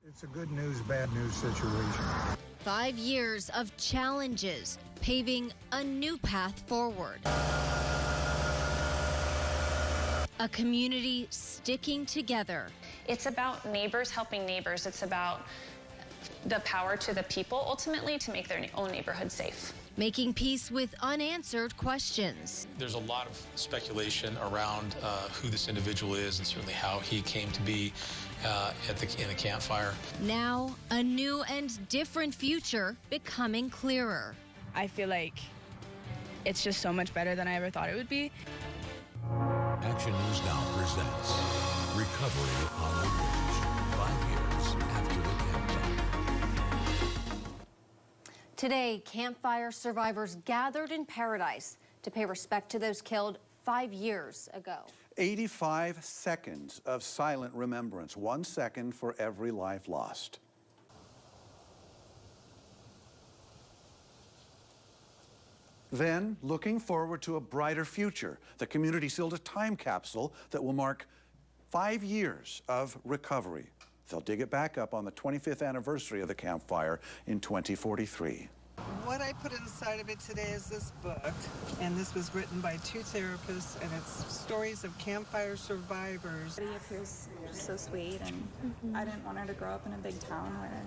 It's a good news, bad news situation. 5 years of challenges, paving a new path forward. A community sticking together. It's about neighbors helping neighbors. It's about the power to the people, ultimately, to make their own neighborhood safe. Making peace with unanswered questions. There's a lot of speculation around who this individual is and certainly how he came to be in the campfire. Now, a new and different future becoming clearer. I feel like it's just so much better than I ever thought it would be. Action News Now presents Recovery on the Ridge, 5 years after the campfire. Today, campfire survivors gathered in Paradise to pay respect to those killed 5 years ago. 85 seconds of silent remembrance, 1 second for every life lost. Then, looking forward to a brighter future, the community sealed a time capsule that will mark 5 years of recovery. They'll dig it back up on the 25th anniversary of the campfire in 2043. What I put inside of it today is this book, and this was written by 2 therapists, and it's stories of campfire survivors. She appears so sweet, and I didn't want her to grow up in a big town where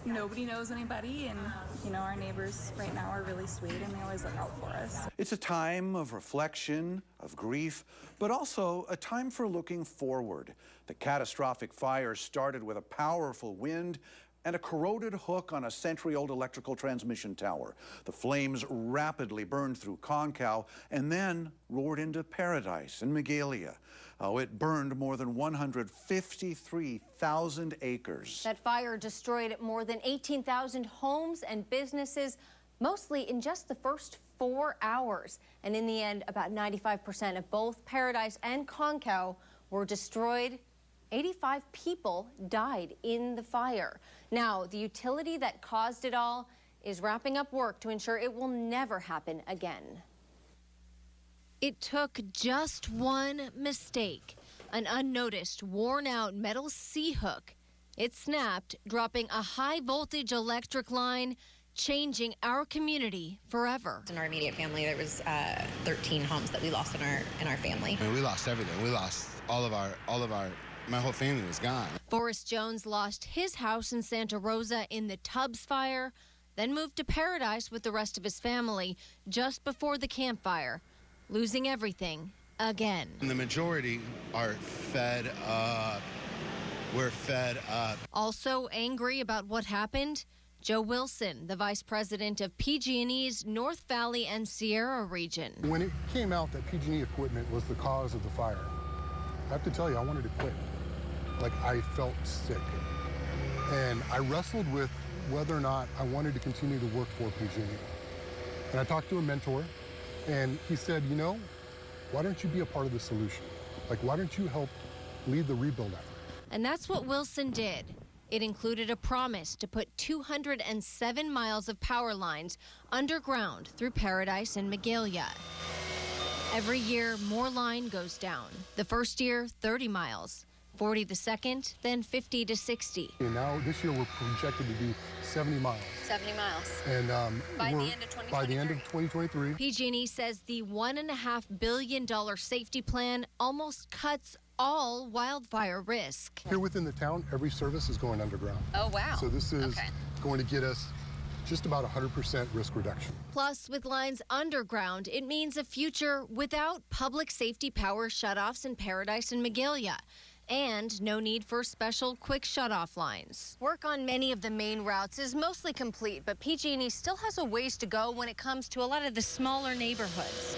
nobody knows anybody, and you know, our neighbors right now are really sweet, and they always look out for us. It's a time of reflection, of grief, but also a time for looking forward. The catastrophic fire started with a powerful wind and a corroded hook on a century-old electrical transmission tower. The flames rapidly burned through Concow and then roared into Paradise and Magalia. Oh, it burned more than 153,000 acres. That fire destroyed more than 18,000 homes and businesses, mostly in just the first 4 hours. And in the end, about 95% of both Paradise and Concow were destroyed. 85 people died in the fire. Now, the utility that caused it all is wrapping up work to ensure it will never happen again. It took just one mistake, an unnoticed, worn-out metal C-hook. It snapped, dropping a high-voltage electric line, changing our community forever. In our immediate family, there was 13 homes that we lost in our family. I mean, we lost everything. We lost all of our. My whole family was gone. Forrest Jones lost his house in Santa Rosa in the Tubbs fire, then moved to Paradise with the rest of his family just before the campfire, losing everything again. And the majority are fed up. We're fed up. Also angry about what happened, Joe Wilson, the vice president of PG&E's North Valley and Sierra region. When it came out that PG&E equipment was the cause of the fire, I have to tell you, I wanted to quit. Like, I felt sick. And I wrestled with whether or not I wanted to continue to work for PG&E. And I talked to a mentor, and he said, you know, why don't you be a part of the solution? Like, why don't you help lead the rebuild effort? And that's what Wilson did. It included a promise to put 207 miles of power lines underground through Paradise and Magalia. Every year, more line goes down. The first year, 30 miles. 40 the second, then 50 to 60. And now this year we're projected to do 70 miles. 70 miles. And by the end of 2023. By the end of 2023. PG&E says the $1.5 billion safety plan almost cuts all wildfire risk. Here within the town, every service is going underground. Oh, wow. So this is going to get us just about 100% risk reduction. Plus, with lines underground, it means a future without public safety power shutoffs in Paradise and Magalia. And no need for special quick shutoff lines. Work on many of the main routes is mostly complete, but PG&E still has a ways to go when it comes to a lot of the smaller neighborhoods.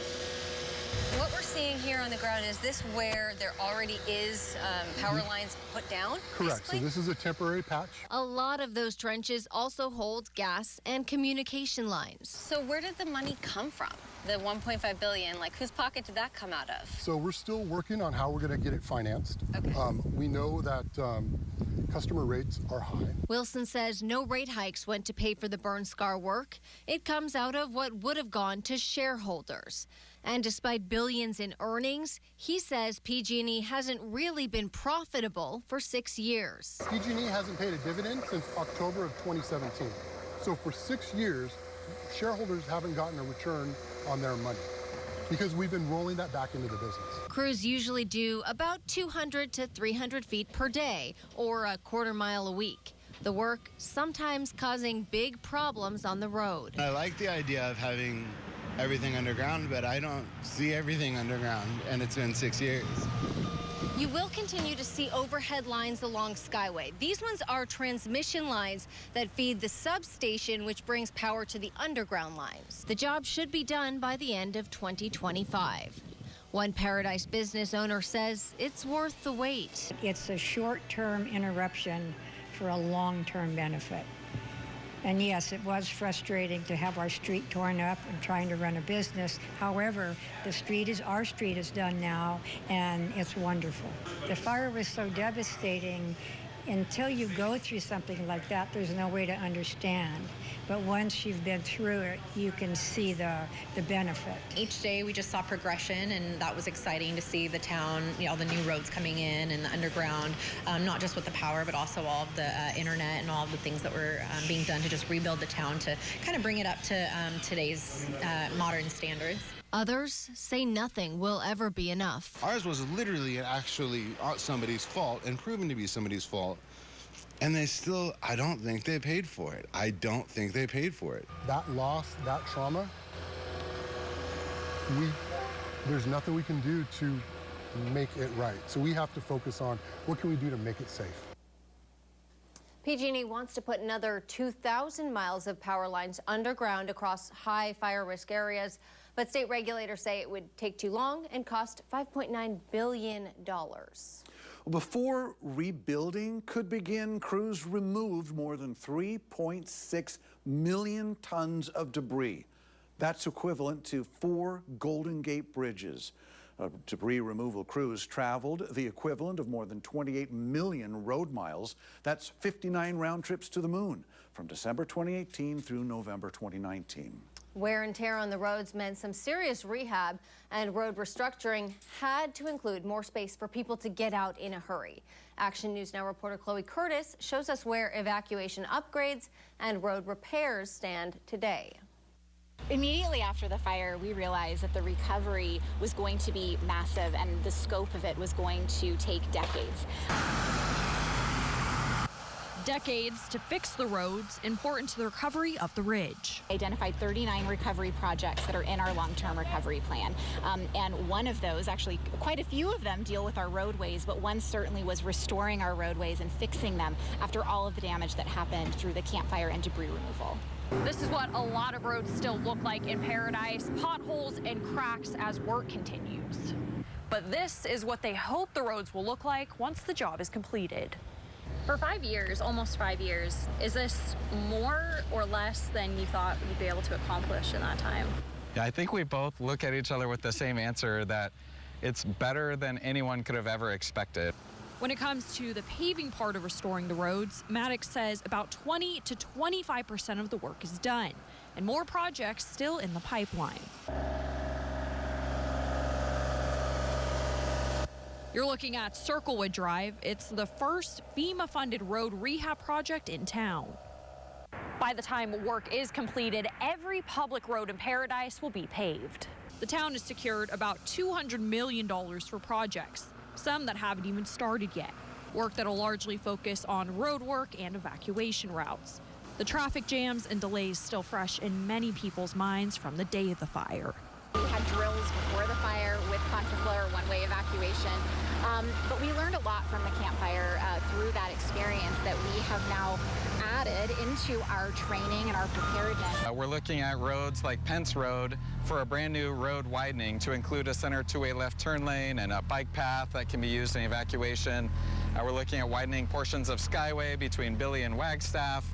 What we're seeing here on the ground, is this where there already is power lines put down? Correct. Basically? So this is a temporary patch. A lot of those trenches also hold gas and communication lines. So where did the money come from? The $1.5 billion, like whose pocket did that come out of? So we're still working on how we're going to get it financed. Okay. We know that customer rates are high. Wilson says no rate hikes went to pay for the burn scar work. It comes out of what would have gone to shareholders. And despite billions in earnings, he says PG&E hasn't really been profitable for 6 years. PG&E hasn't paid a dividend since October of 2017. So for 6 years, shareholders haven't gotten a return on their money because we've been rolling that back into the business. Crews usually do about 200 to 300 feet per day, or a quarter mile a week. The work sometimes causing big problems on the road. I like the idea of having everything underground, but I don't see everything underground, and it's been 6 years. You will continue to see overhead lines along Skyway. These ones are transmission lines that feed the substation, which brings power to the underground lines. The job should be done by the end of 2025. One Paradise business owner says it's worth the wait. It's a short-term interruption for a long-term benefit. And yes, it was frustrating to have our street torn up and trying to run a business. However, our street is done now, and it's wonderful. The fire was so devastating. Until you go through something like that, there's no way to understand. But once you've been through it, you can see the benefit. Each day we just saw progression, and that was exciting to see the town, all the new roads coming in and the underground, not just with the power, but also all of the internet and all of the things that were being done to just rebuild the town to kind of bring it up to today's modern standards. Others say nothing will ever be enough. Ours was literally actually somebody's fault and proven to be somebody's fault. And they still, I don't think they paid for it. I don't think they paid for it. That loss, that trauma, there's nothing we can do to make it right. So we have to focus on what can we do to make it safe. PG&E wants to put another 2,000 miles of power lines underground across high fire risk areas, but state regulators say it would take too long and cost $5.9 billion. Before rebuilding could begin, crews removed more than 3.6 million tons of debris. That's equivalent to 4 Golden Gate bridges. Debris removal crews traveled the equivalent of more than 28 million road miles. That's 59 round trips to the moon from December 2018 through November 2019. Wear and tear on the roads meant some serious rehab, and road restructuring had to include more space for people to get out in a hurry. Action News Now reporter Chloe Curtis shows us where evacuation upgrades and road repairs stand today. Immediately after the fire, we realized that the recovery was going to be massive and the scope of it was going to take decades. Decades to fix the roads, important to the recovery of the ridge. Identified 39 recovery projects that are in our long-term recovery plan. And one of those, actually quite a few of them, deal with our roadways, but one certainly was restoring our roadways and fixing them after all of the damage that happened through the campfire and debris removal. This is what a lot of roads still look like in Paradise, potholes and cracks as work continues. But this is what they hope the roads will look like once the job is completed. For 5 years, almost 5 years, is this more or less than you thought you'd be able to accomplish in that time? Yeah, I think we both look at each other with the same answer, that it's better than anyone could have ever expected. When it comes to the paving part of restoring the roads, Maddox says about 20 to 25% of the work is done, and more projects still in the pipeline. You're looking at Circlewood Drive. It's the first FEMA-funded road rehab project in town. By the time work is completed, every public road in Paradise will be paved. The town has secured about $200 million for projects, some that haven't even started yet. Work that'll largely focus on road work and evacuation routes. The traffic jams and delays still fresh in many people's minds from the day of the fire. We had drills before the fire with contraflow or one-way evacuation, but we learned a lot from the campfire through that experience that we have now added into our training and our preparedness. We're looking at roads like Pence Road for a brand new road widening to include a center two-way left turn lane and a bike path that can be used in evacuation. We're looking at widening portions of Skyway between Billy and Wagstaff.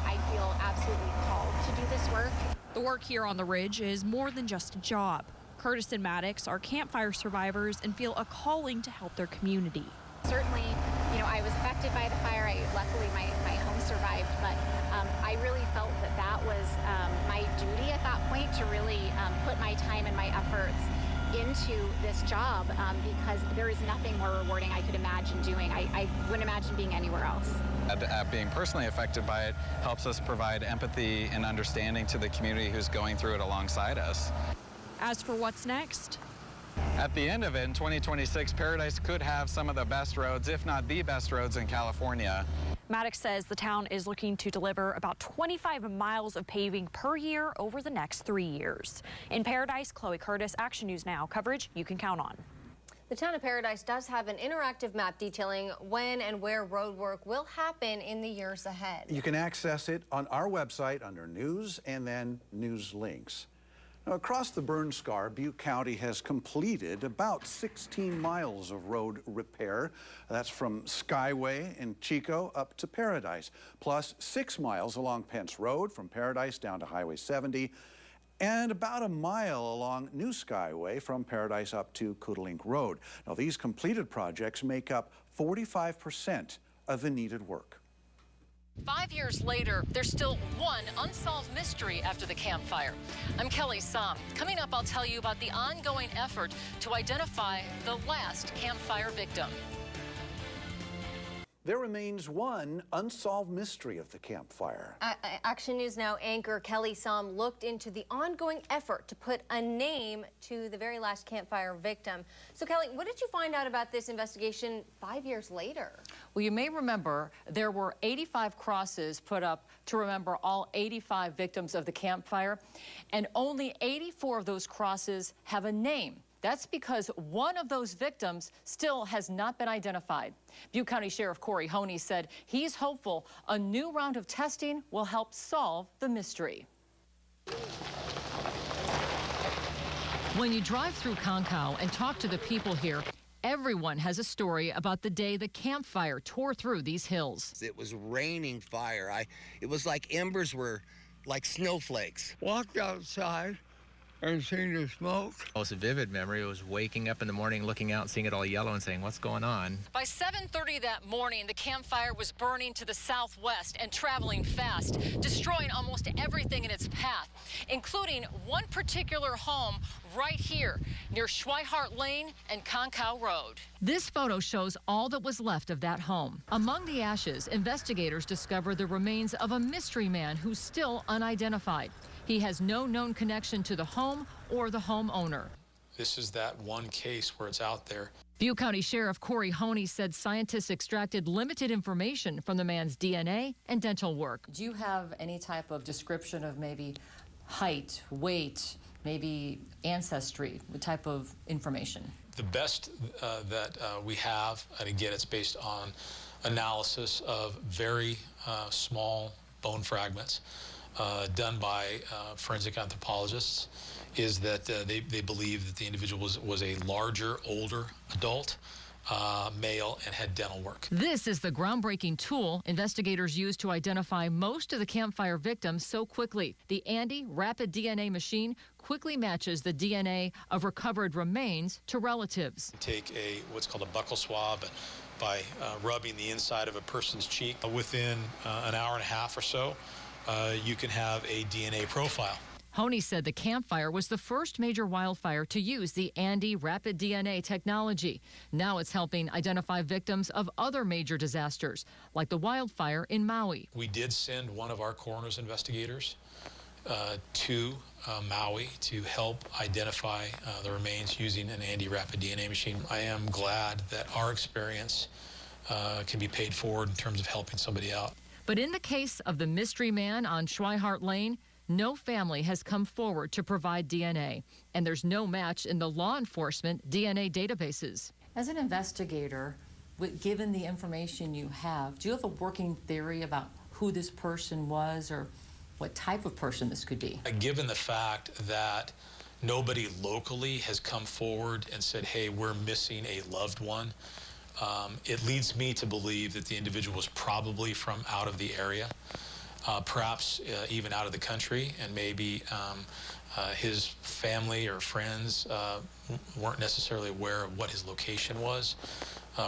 I feel absolutely called to do this work. The work here on the ridge is more than just a job. Curtis and Maddox are campfire survivors and feel a calling to help their community. Certainly, I was affected by the fire. Luckily, my home's survived, but I really felt that that was my duty at that point to really put my time and my efforts into this job because there is nothing more rewarding I could imagine doing. I wouldn't imagine being anywhere else. Being personally affected by it helps us provide empathy and understanding to the community who's going through it alongside us. As for what's next, at the end of it, in 2026, Paradise could have some of the best roads, if not the best roads in California. Maddox says the town is looking to deliver about 25 miles of paving per year over the next 3 years. In Paradise, Chloe Curtis, Action News Now. Coverage you can count on. The town of Paradise does have an interactive map detailing when and where road work will happen in the years ahead. You can access it on our website under News and then News Links. Now, across the burn scar, Butte County has completed about 16 miles of road repair. That's from Skyway in Chico up to Paradise, plus 6 miles along Pence Road from Paradise down to Highway 70, and about a mile along New Skyway from Paradise up to Koodalink Road. Now, these completed projects make up 45% of the needed work. 5 years later, there's still one unsolved mystery after the campfire. I'm Kelly Som. Coming up, I'll tell you about the ongoing effort to identify the last campfire victim. There remains one unsolved mystery of the campfire. Action News Now anchor Kelly Som looked into the ongoing effort to put a name to the very last campfire victim. So, Kelly, what did you find out about this investigation 5 years later? Well, you may remember there were 85 crosses put up to remember all 85 victims of the campfire, and only 84 of those crosses have a name. That's because one of those victims still has not been identified. Butte County Sheriff Corey Honey said he's hopeful a new round of testing will help solve the mystery. When you drive through Concow and talk to the people here, everyone has a story about the day the campfire tore through these hills. It was raining fire. It was like embers were like snowflakes. Walked outside and seen the smoke. It was a vivid memory. It was waking up in the morning, looking out, seeing it all yellow and saying, what's going on? By 7:30 that morning, the campfire was burning to the southwest and traveling fast, destroying almost everything in its path, including one particular home right here near Schweihart Lane and Concow Road. This photo shows all that was left of that home. Among the ashes, investigators discovered the remains of a mystery man who's still unidentified. He has no known connection to the home or the homeowner. This is that one case where it's out there. Butte County Sheriff Corey Honey said scientists extracted limited information from the man's DNA and dental work. Do you have any type of description of maybe height, weight, maybe ancestry, what type of information? The best that we have, and again, it's based on analysis of very small bone fragments done by forensic anthropologists, is that they believe that the individual was a larger, older adult, male, and had dental work. This is the groundbreaking tool investigators use to identify most of the campfire victims so quickly. The Andy Rapid DNA machine quickly matches the DNA of recovered remains to relatives. Take what's called a buccal swab by rubbing the inside of a person's cheek. Within an hour and a half or so, you can have a DNA profile. Honey said the campfire was the first major wildfire to use the Andy Rapid DNA technology. Now it's helping identify victims of other major disasters, like the wildfire in Maui. We did send one of our coroner's investigators to Maui to help identify the remains using an Andy Rapid DNA machine. I am glad that our experience can be paid forward in terms of helping somebody out. But in the case of the mystery man on Schweihart Lane, no family has come forward to provide DNA, and there's no match in the law enforcement DNA databases. As an investigator, given the information you have, do you have a working theory about who this person was or what type of person this could be? Given the fact that nobody locally has come forward and said, hey, we're missing a loved one, it leads me to believe that the individual was probably from out of the area. Perhaps even out of the country, and maybe his family or friends weren't necessarily aware of what his location was,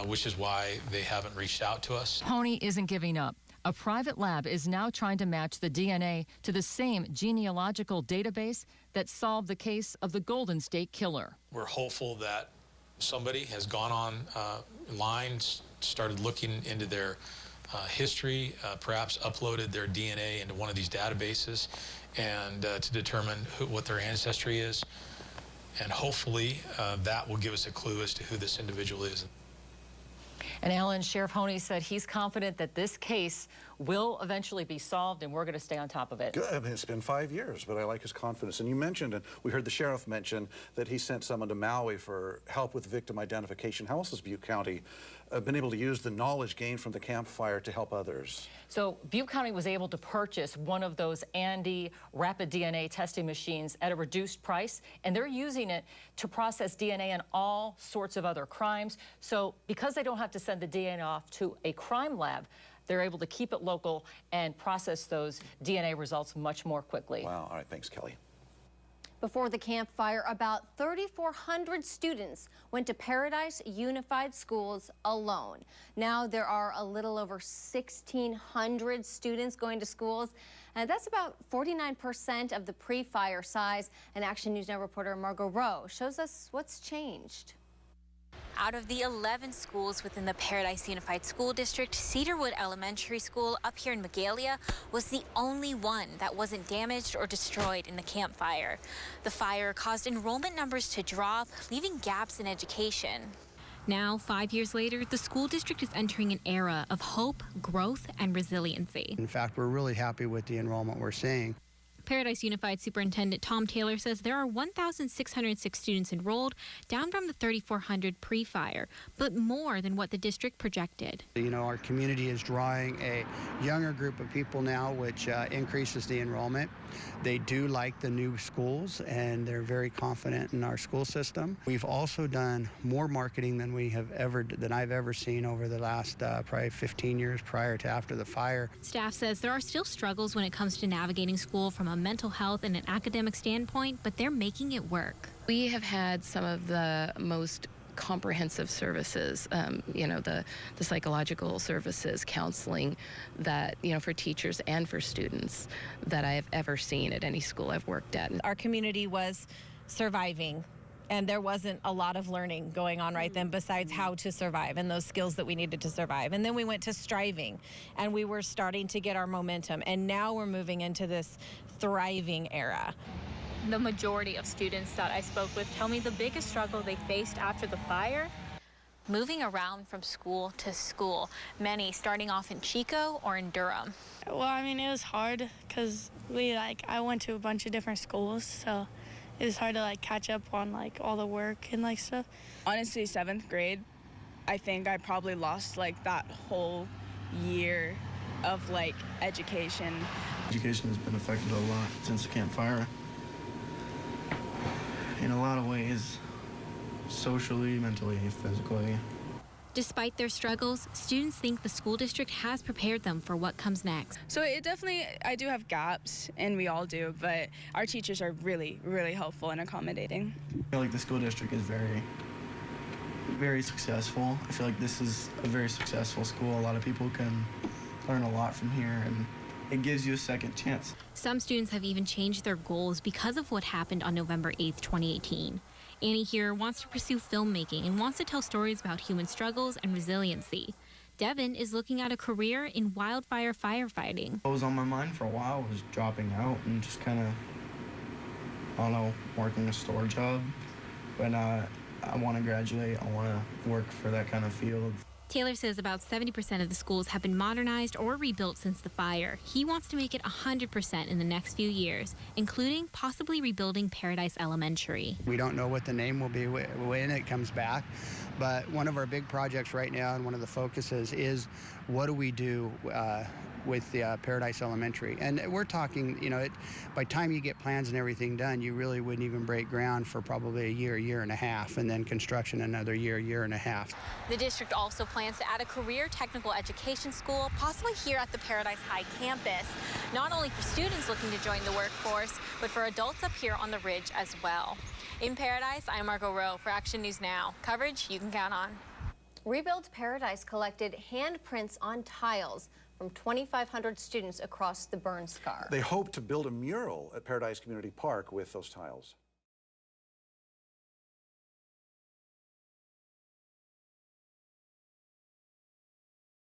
which is why they haven't reached out to us. Honey isn't giving up. A private lab is now trying to match the DNA to the same genealogical database that solved the case of the Golden State Killer. We're hopeful that somebody has gone online, started looking into their history, perhaps uploaded their DNA into one of these databases, and to determine what their ancestry is. And hopefully that will give us a clue as to who this individual is. And Alan, Sheriff Honey said he's confident that this case will eventually be solved, and we're going to stay on top of it. Good. I mean, it's been 5 years, but I like his confidence. And you mentioned, and we heard the sheriff mention, that he sent someone to Maui for help with victim identification. How else has Butte County been able to use the knowledge gained from the campfire to help others? So Butte County was able to purchase one of those Andy rapid DNA testing machines at a reduced price, and they're using it to process DNA in all sorts of other crimes. So because they don't have to send the DNA off to a crime lab, they're able to keep it local and process those DNA results much more quickly. Wow. All right. Thanks, Kelly. Before the campfire, about 3,400 students went to Paradise Unified Schools alone. Now there are a little over 1,600 students going to schools, and that's about 49% of the pre-fire size. And Action News Now reporter Margot Rowe shows us what's changed. Out of the 11 schools within the Paradise Unified School District, Cedarwood Elementary School up here in Magalia was the only one that wasn't damaged or destroyed in the campfire. The fire caused enrollment numbers to drop, leaving gaps in education. Now, 5 years later, the school district is entering an era of hope, growth, and resiliency. In fact, we're really happy with the enrollment we're seeing. Paradise Unified Superintendent Tom Taylor says there are 1,606 students enrolled, down from the 3,400 pre-fire, but more than what the district projected. You know, our community is drawing a younger group of people now, which increases the enrollment. They do like the new schools, and they're very confident in our school system. We've also done more marketing than I've ever seen over the last probably 15 years prior to after the fire. Staff says there are still struggles when it comes to navigating school from a mental health and an academic standpoint, but they're making it work. We have had some of the most comprehensive services, the psychological services, counseling that, for teachers and for students that I have ever seen at any school I've worked at. Our community was surviving, and there wasn't a lot of learning going on right then besides how to survive and those skills that we needed to survive. And then we went to striving, and we were starting to get our momentum, and now we're moving into this thriving era. The majority of students that I spoke with tell me the biggest struggle they faced after the fire: moving around from school to school, many starting off in Chico or in Durham. Well, I mean, it was hard because I went to a bunch of different schools, so it was hard to catch up on all the work and stuff. Honestly, 7th grade, I think I probably lost that whole year of education. Education has been affected a lot since the campfire. In a lot of ways, socially, mentally, physically. Despite their struggles, students think the school district has prepared them for what comes next. So I do have gaps, and we all do, but our teachers are really, really helpful and accommodating. I feel like the school district is very, very successful. I feel like this is a very successful school. A lot of people can learn a lot from here, and it gives you a second chance. Some students have even changed their goals because of what happened on November 8th, 2018. Annie here wants to pursue filmmaking and wants to tell stories about human struggles and resiliency. Devin is looking at a career in wildfire firefighting. What was on my mind for a while was dropping out and just kind of, working a store job. But I want to graduate. I want to work for that kind of field. Taylor says about 70% of the schools have been modernized or rebuilt since the fire. He wants to make it 100% in the next few years, including possibly rebuilding Paradise Elementary. We don't know what the name will be when it comes back, but one of our big projects right now and one of the focuses is what do we do with the Paradise Elementary. And we're talking, by the time you get plans and everything done, you really wouldn't even break ground for probably a year and a half, and then construction another year and a half. The district also plans to add a career technical education school, possibly here at the Paradise High campus, not only for students looking to join the workforce, but for adults up here on the ridge as well. In Paradise, I'm Margot Rowe for Action News Now. Coverage you can count on. Rebuild Paradise collected handprints on tiles from 2,500 students across the burn scar. They hope to build a mural at Paradise Community Park with those tiles.